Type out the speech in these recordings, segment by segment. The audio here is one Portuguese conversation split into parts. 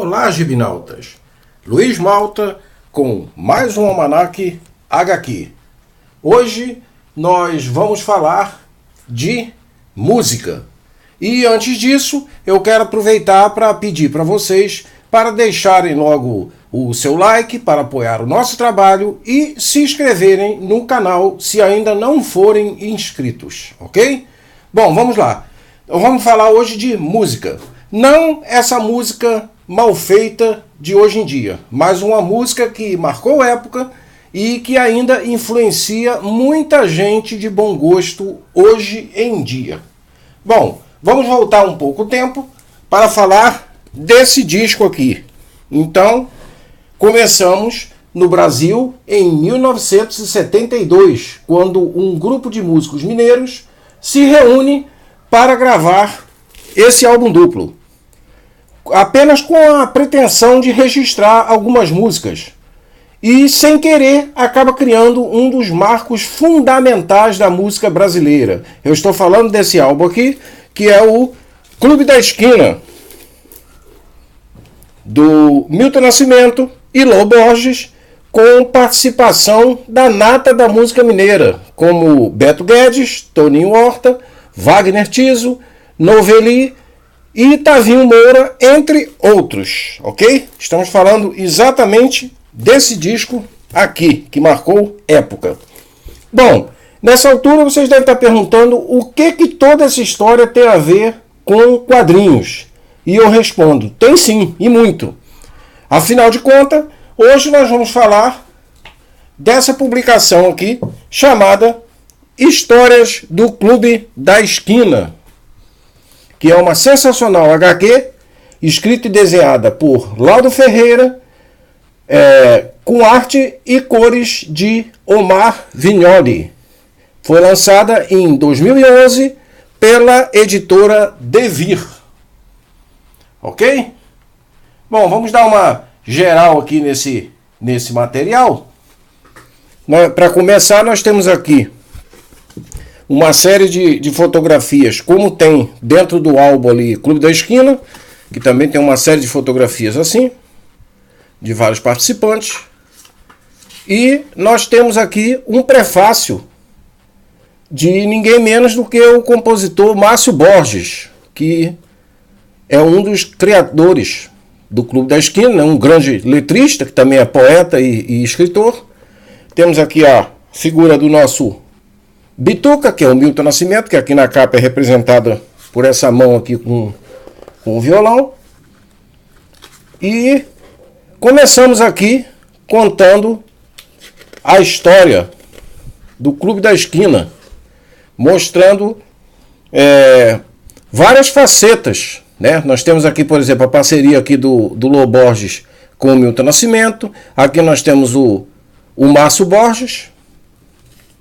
Olá, gibinautas! Luiz Malta com mais um Almanac HQ. Hoje nós vamos falar de música. E antes disso, eu quero aproveitar para pedir para vocês para deixarem logo o seu like para apoiar o nosso trabalho e se inscreverem no canal se ainda não forem inscritos, ok? Bom, vamos lá. Vamos falar hoje de música. Não essa música mal feita de hoje em dia, mas uma música que marcou época e que ainda influencia muita gente de bom gosto hoje em dia. Bom, vamos voltar um pouco o tempo para falar desse disco aqui. Então, começamos no Brasil em 1972, quando um grupo de músicos mineiros se reúne para gravar esse álbum duplo, apenas com a pretensão de registrar algumas músicas. E, sem querer, acaba criando um dos marcos fundamentais da música brasileira. Eu estou falando desse álbum aqui, que é o Clube da Esquina, do Milton Nascimento e Lô Borges, com participação da nata da música mineira, como Beto Guedes, Toninho Horta, Wagner Tiso, Novelli e Tavinho Moura, entre outros, ok? Estamos falando exatamente desse disco aqui, que marcou época. Bom, nessa altura vocês devem estar perguntando o que toda essa história tem a ver com quadrinhos. E eu respondo, tem sim, e muito. Afinal de contas, hoje nós vamos falar dessa publicação aqui, chamada Histórias do Clube da Esquina, que é uma sensacional HQ, escrita e desenhada por Laudo Ferreira, com arte e cores de Omar Vignoli. Foi lançada em 2011 pela editora Devir. Ok? Bom, vamos dar uma geral aqui nesse material. Para começar, nós temos aqui uma série de fotografias, como tem dentro do álbum ali Clube da Esquina, que também tem uma série de fotografias assim, de vários participantes. E nós temos aqui um prefácio de ninguém menos do que o compositor Márcio Borges, que é um dos criadores do Clube da Esquina, um grande letrista, que também é poeta e escritor. Temos aqui a figura do nosso Bituca, que é o Milton Nascimento, que aqui na capa é representada por essa mão aqui com o violão. E começamos aqui contando a história do Clube da Esquina, mostrando várias facetas, né? Nós temos aqui, por exemplo, a parceria aqui do Lô Borges com o Milton Nascimento. Aqui nós temos o Márcio Borges,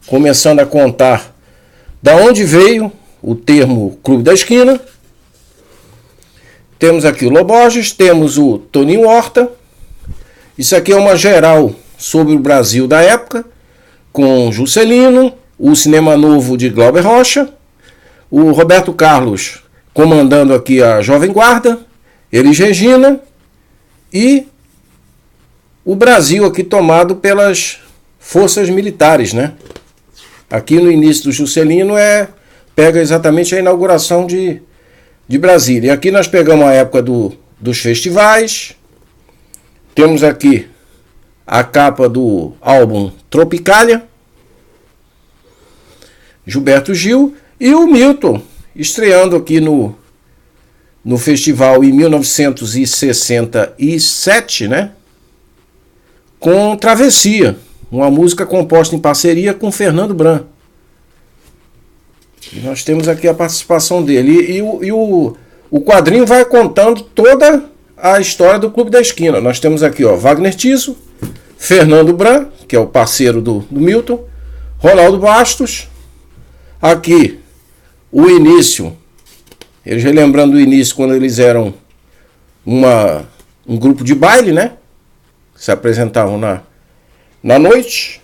começando a contar da onde veio o termo Clube da Esquina. Temos aqui o Lô Borges, temos o Toninho Horta. Isso aqui é uma geral sobre o Brasil da época, com Juscelino, o Cinema Novo de Glauber Rocha, o Roberto Carlos comandando aqui a Jovem Guarda, Elis Regina, e o Brasil aqui tomado pelas forças militares, né? Aqui no início do Juscelino pega exatamente a inauguração de Brasília. E aqui nós pegamos a época dos festivais. Temos aqui a capa do álbum Tropicália, Gilberto Gil, e o Milton estreando aqui no festival em 1967, né? Com Travessia, uma música composta em parceria com Fernando Bran. E nós temos aqui a participação dele. E o quadrinho vai contando toda a história do Clube da Esquina. Nós temos aqui, Wagner Tiso, Fernando Bran, que é o parceiro do Milton, Ronaldo Bastos. Aqui o início, eles relembrando o início quando eles eram um grupo de baile, né? Se apresentavam na noite.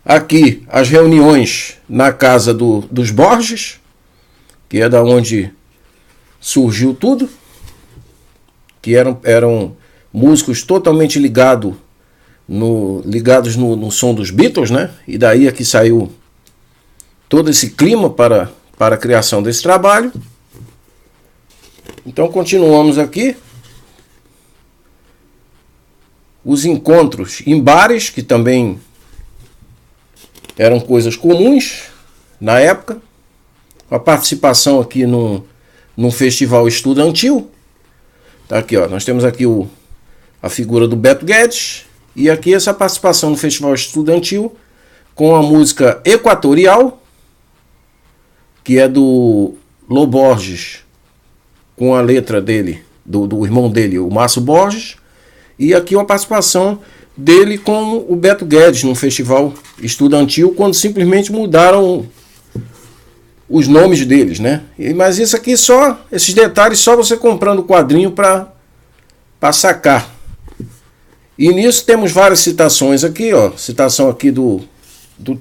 Aqui as reuniões na casa dos Borges, que é da onde surgiu tudo. que eram músicos totalmente ligados no som dos Beatles, né? E daí é que saiu todo esse clima para a criação desse trabalho. Então continuamos aqui. Os encontros em bares, que também eram coisas comuns na época. A participação aqui num festival estudantil. Tá aqui, ó, nós temos aqui a figura do Beto Guedes. E aqui essa participação no festival estudantil com a música Equatorial, que é do Lô Borges, com a letra dele, do irmão dele, o Márcio Borges. E aqui uma participação dele com o Beto Guedes num festival estudantil, quando simplesmente mudaram os nomes deles, né? Mas isso aqui esses detalhes só você comprando o quadrinho para sacar. E nisso temos várias citações aqui, ó. Citação aqui do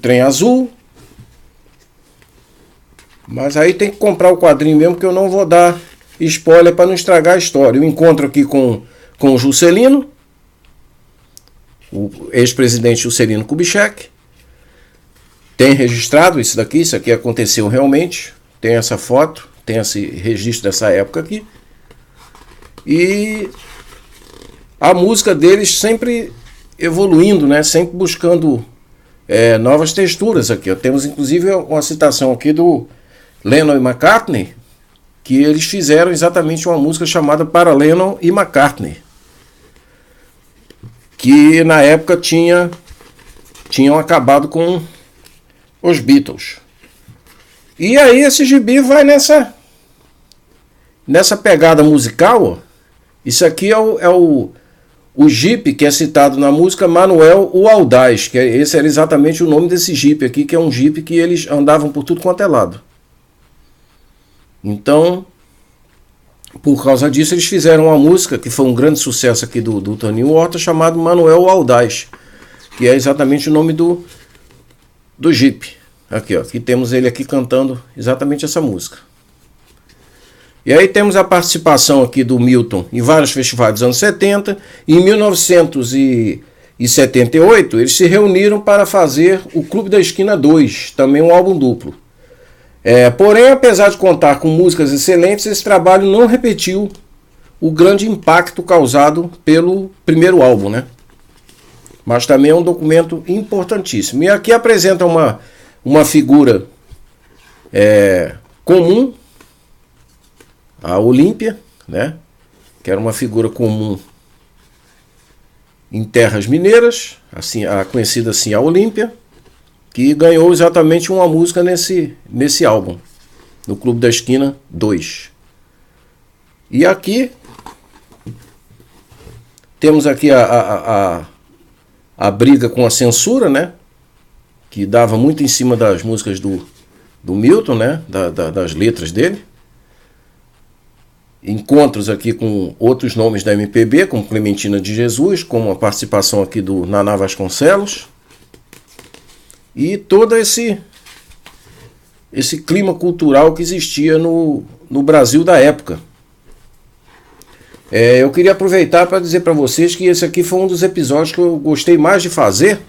Trem Azul. Mas aí tem que comprar o quadrinho mesmo, que eu não vou dar spoiler para não estragar a história. Eu encontro aqui com o Juscelino, o ex-presidente Juscelino Kubitschek. Tem registrado isso aqui aconteceu realmente. Tem essa foto, tem esse registro dessa época aqui. E a música deles sempre evoluindo, né? Sempre buscando novas texturas aqui. Temos inclusive uma citação aqui do Lennon e McCartney, que eles fizeram exatamente uma música chamada Para Lennon e McCartney, que na época tinham acabado com os Beatles. E aí esse gibi vai nessa pegada musical, ó. Isso aqui é o Jeep que é citado na música Manuel o Audaz, que esse era exatamente o nome desse Jeep aqui, que é um Jeep que eles andavam por tudo quanto é lado. Então, por causa disso, eles fizeram uma música que foi um grande sucesso aqui do Toninho Horta, chamado Manuel o Audaz, que é exatamente o nome do Jeep. Aqui, ó, aqui temos ele aqui cantando exatamente essa música. E aí temos a participação aqui do Milton em vários festivais dos anos 70. Em 1978, eles se reuniram para fazer o Clube da Esquina 2, também um álbum duplo. Porém, apesar de contar com músicas excelentes, esse trabalho não repetiu o grande impacto causado pelo primeiro álbum, né? Mas também é um documento importantíssimo. E aqui apresenta uma figura comum, a Olímpia, né? Que era uma figura comum em terras mineiras, assim, conhecida assim, a Olímpia, que ganhou exatamente uma música nesse álbum, no Clube da Esquina 2. E aqui temos aqui a briga com a censura, né? Que dava muito em cima das músicas do Milton, né? Das letras dele. Encontros aqui com outros nomes da MPB, como Clementina de Jesus, como a participação aqui do Naná Vasconcelos. E todo esse clima cultural que existia no Brasil da época. Eu queria aproveitar para dizer para vocês que esse aqui foi um dos episódios que eu gostei mais de fazer.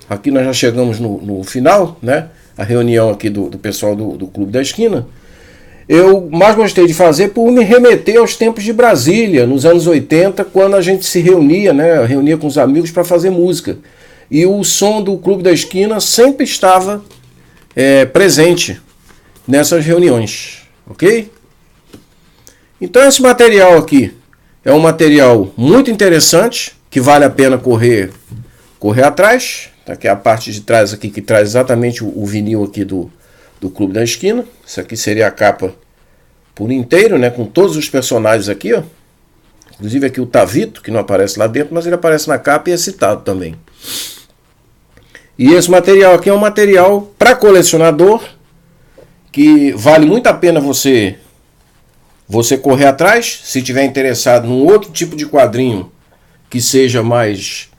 Aqui nós já chegamos no final, né? A reunião aqui do pessoal do Clube da Esquina. Eu mais gostei de fazer por me remeter aos tempos de Brasília, nos anos 80, quando a gente se reunia, né? Reunia com os amigos para fazer música. E o som do Clube da Esquina sempre estava presente nessas reuniões, ok? Então esse material aqui é um material muito interessante, que vale a pena correr atrás. Tá aqui a parte de trás aqui, que traz exatamente o vinil aqui do Clube da Esquina. Isso aqui seria a capa por inteiro, né? Com todos os personagens aqui, ó. Inclusive aqui o Tavito, que não aparece lá dentro, mas ele aparece na capa e é citado também. E esse material aqui é um material para colecionador, que vale muito a pena você correr atrás, se tiver interessado num outro tipo de quadrinho que seja mais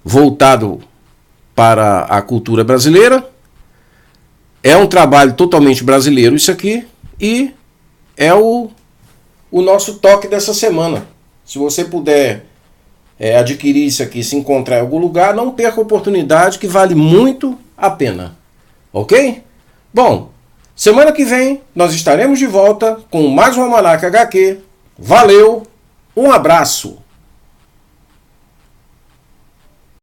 voltado para a cultura brasileira. É um trabalho totalmente brasileiro isso aqui, e é o o nosso toque dessa semana. Se você puder adquirir isso aqui, se encontrar em algum lugar, não perca a oportunidade, que vale muito a pena. Ok? Bom, semana que vem nós estaremos de volta com mais um Almanac HQ. Valeu, um abraço!